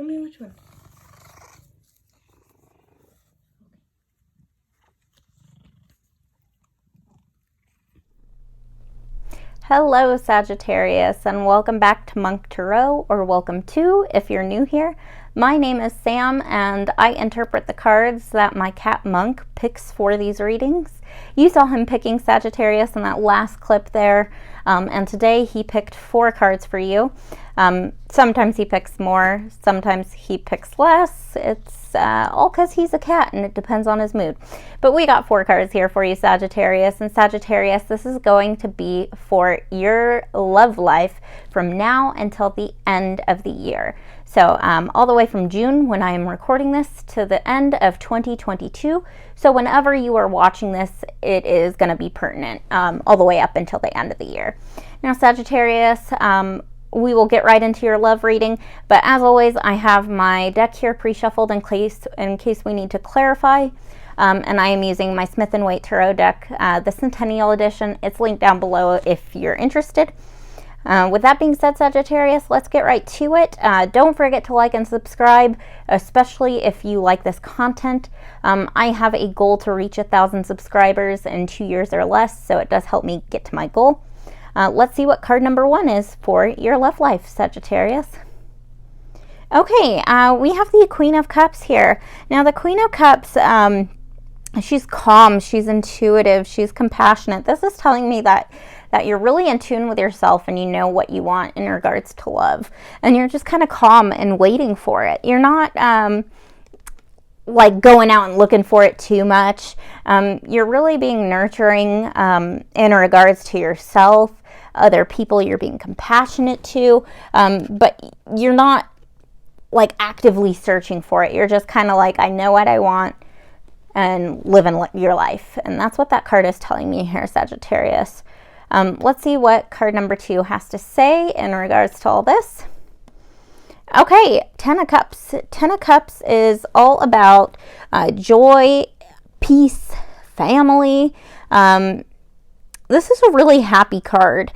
me which one. Hello Sagittarius, and welcome back to Monk Tarot, or welcome to if you're new here. My name is Sam and I interpret the cards that my cat Monk picks for these readings. You saw him picking Sagittarius in that last clip there, and today he picked 4 cards for you. Sometimes he picks more, sometimes he picks less. It's all because he's a cat and it depends on his mood. But we got 4 cards here for you, Sagittarius. And Sagittarius, this is going to be for your love life from now until the end of the year. So all the way from June, when I am recording this, to the end of 2022. So whenever you are watching this, it is going to be pertinent all the way up until the end of the year. Now, Sagittarius, we will get right into your love reading, but as always, I have my deck here pre-shuffled in case we need to clarify, and I am using my Smith & Waite Tarot deck, the Centennial Edition. It's linked down below if you're interested. With that being said, Sagittarius, let's get right to it. Don't forget to like and subscribe, especially if you like this content. I have a goal to reach 1,000 subscribers in 2 years or less, so it does help me get to my goal. Let's see what card number 1 is for your love life, Sagittarius. Okay, we have the Queen of Cups here. Now, the Queen of Cups, she's calm, she's intuitive, she's compassionate. This is telling me that you're really in tune with yourself and you know what you want in regards to love. And you're just kind of calm and waiting for it. You're not like going out and looking for it too much. You're really being nurturing in regards to yourself, other people you're being compassionate to, but you're not like actively searching for it. You're just kind of like, I know what I want and living your life. And that's what that card is telling me here, Sagittarius. Let's see what card number 2 has to say in regards to all this. Okay, 10 of Cups. 10 of Cups is all about joy, peace, family. This is a really happy card.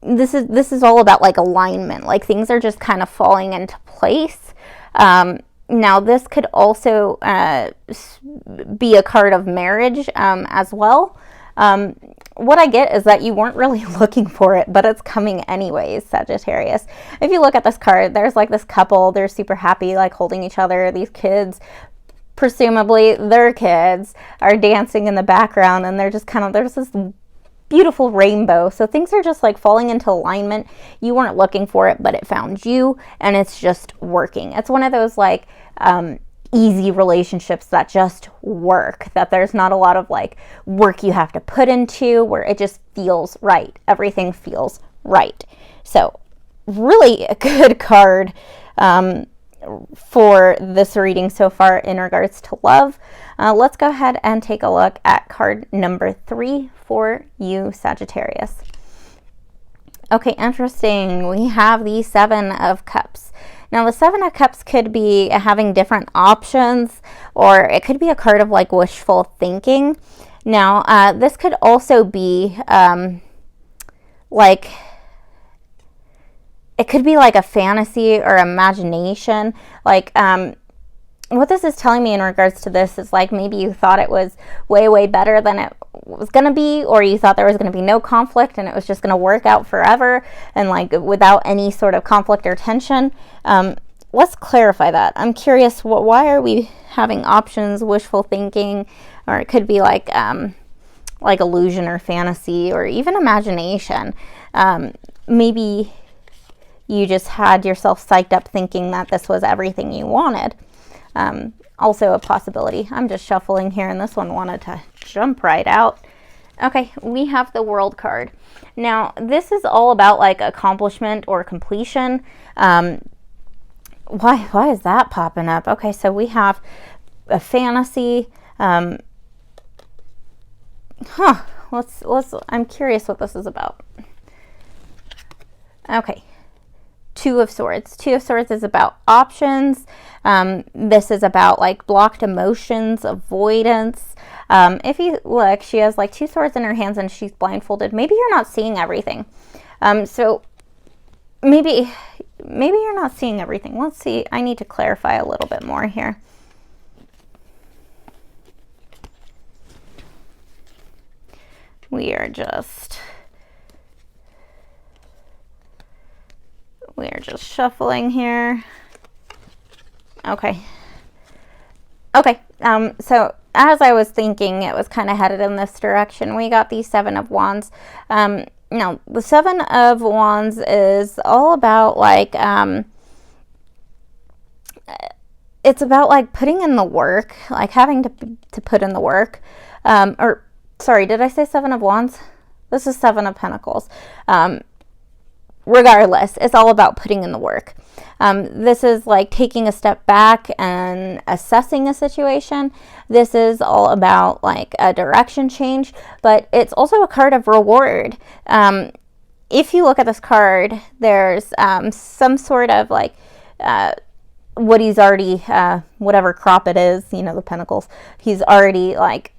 This is all about like alignment, like things are just kind of falling into place. Now, this could also be a card of marriage as well. What I get is that you weren't really looking for it, but it's coming anyways, Sagittarius. If you look at this card, there's like this couple, they're super happy, like holding each other. These kids, presumably their kids, are dancing in the background, and they're just kind of, there's this beautiful rainbow. So things are just like falling into alignment. You weren't looking for it, but it found you, and it's just working. It's one of those like easy relationships that just work, that there's not a lot of like work you have to put into, where it just feels right. Everything feels right. So really a good card for this reading so far in regards to love. Let's go ahead and take a look at card number 3 for you, Sagittarius. Okay, interesting. We have the 7 of Cups. Now, the 7 of Cups could be having different options, or it could be a card of like wishful thinking. Now, this could also be like, it could be like a fantasy or imagination. Like, what this is telling me in regards to this is like maybe you thought it was way, way better than it was going to be, or you thought there was going to be no conflict and it was just going to work out forever and like without any sort of conflict or tension. Let's clarify that. I'm curious, why are we having options, wishful thinking, or it could be like illusion or fantasy or even imagination. Maybe you just had yourself psyched up thinking that this was everything you wanted. Also a possibility. I'm just shuffling here, and this one wanted to jump right out. Okay, we have the World card. Now, this is all about like accomplishment or completion. Why is that popping up? Okay, so we have a fantasy. I'm curious what this is about. Okay. 2 of Swords. 2 of Swords is about options. This is about like blocked emotions, avoidance. If you look, she has like 2 swords in her hands and she's blindfolded. Maybe you're not seeing everything. So maybe maybe you're not seeing everything. Let's see. I need to clarify a little bit more here. We are just shuffling here. Okay. Okay. So as I was thinking, it was kind of headed in this direction. We got the Seven of Wands. Now, the Seven of Wands is all about like, it's about like putting in the work, like having to put in the work. Or, sorry, did I say Seven of Wands? This is Seven of Pentacles. Regardless, it's all about putting in the work. This is like taking a step back and assessing a situation. This is all about like a direction change, but it's also a card of reward. If you look at this card, there's some sort of like what he's already, whatever crop it is, you know, the pentacles, he's already like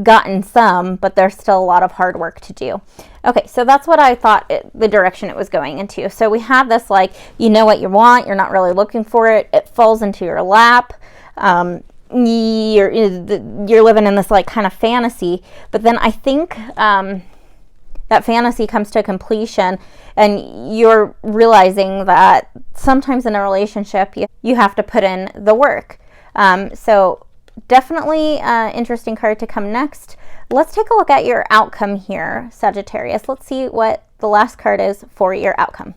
gotten some, but there's still a lot of hard work to do. Okay, so that's what I thought the direction it was going into. So we have this like, you know what you want, you're not really looking for it, it falls into your lap, you're living in this like kind of fantasy, but then I think that fantasy comes to completion and you're realizing that sometimes in a relationship you have to put in the work. So definitely interesting card to come next. Let's take a look at your outcome here, Sagittarius. Let's see what the last card is for your outcome.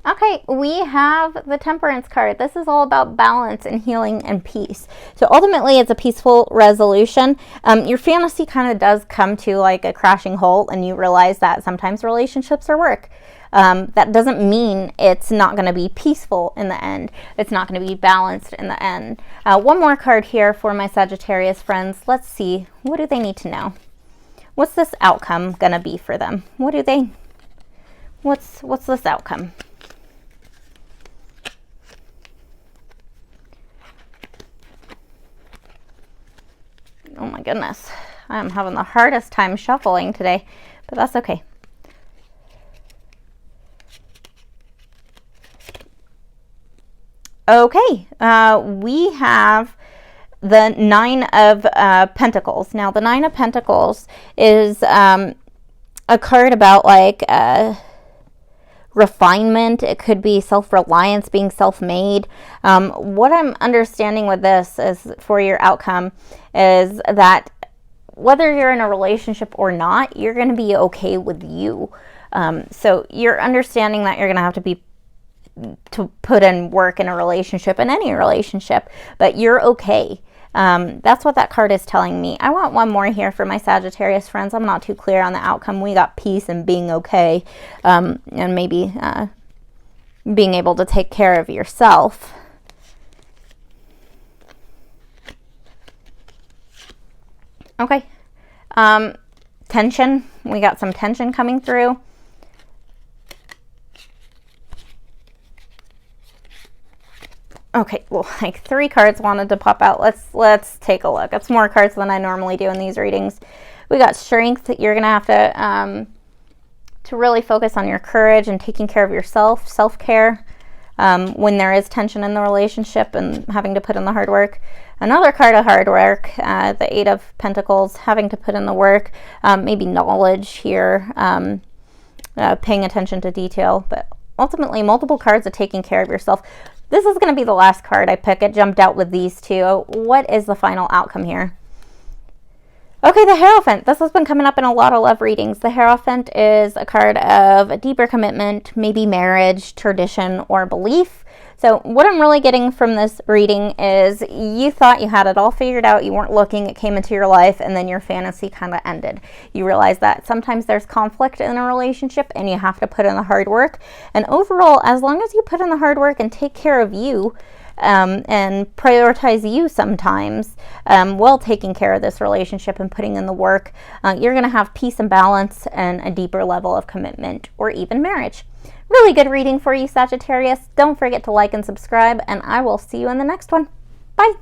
Okay, we have the Temperance card. This is all about balance and healing and peace. So ultimately, it's a peaceful resolution. Your fantasy kind of does come to like a crashing halt, and you realize that sometimes relationships are work. That doesn't mean it's not going to be peaceful in the end. It's not going to be balanced in the end. One more card here for my Sagittarius friends. Let's see. What do they need to know? What's this outcome going to be for them? What's this outcome? Oh my goodness. I'm having the hardest time shuffling today, but that's okay. Okay, we have the Nine of Pentacles. Now, the Nine of Pentacles is a card about like refinement. It could be self-reliance, being self-made. What I'm understanding with this is for your outcome is that whether you're in a relationship or not, you're going to be okay with you. So you're understanding that you're going to have to put in work in a relationship, in any relationship, but you're okay. That's what that card is telling me. I want one more here for my Sagittarius friends. I'm not too clear on the outcome. We got peace and being okay, and maybe being able to take care of yourself. Okay. Tension. We got some tension coming through. Okay, well, like 3 cards wanted to pop out. Let's take a look. It's more cards than I normally do in these readings. We got strength. You're gonna have to really focus on your courage and taking care of yourself, self-care, when there is tension in the relationship and having to put in the hard work. Another card of hard work, the Eight of Pentacles, having to put in the work, maybe knowledge here, paying attention to detail, but ultimately multiple cards of taking care of yourself. This is going to be the last card I pick. It jumped out with these two. What is the final outcome here? Okay, the Hierophant. This has been coming up in a lot of love readings. The Hierophant is a card of a deeper commitment, maybe marriage, tradition, or belief. So what I'm really getting from this reading is you thought you had it all figured out. You weren't looking. It came into your life, and then your fantasy kind of ended. You realize that sometimes there's conflict in a relationship, and you have to put in the hard work. And overall, as long as you put in the hard work and take care of you, and prioritize you sometimes while taking care of this relationship and putting in the work, you're going to have peace and balance and a deeper level of commitment or even marriage. Really good reading for you, Sagittarius. Don't forget to like and subscribe, and I will see you in the next one. Bye.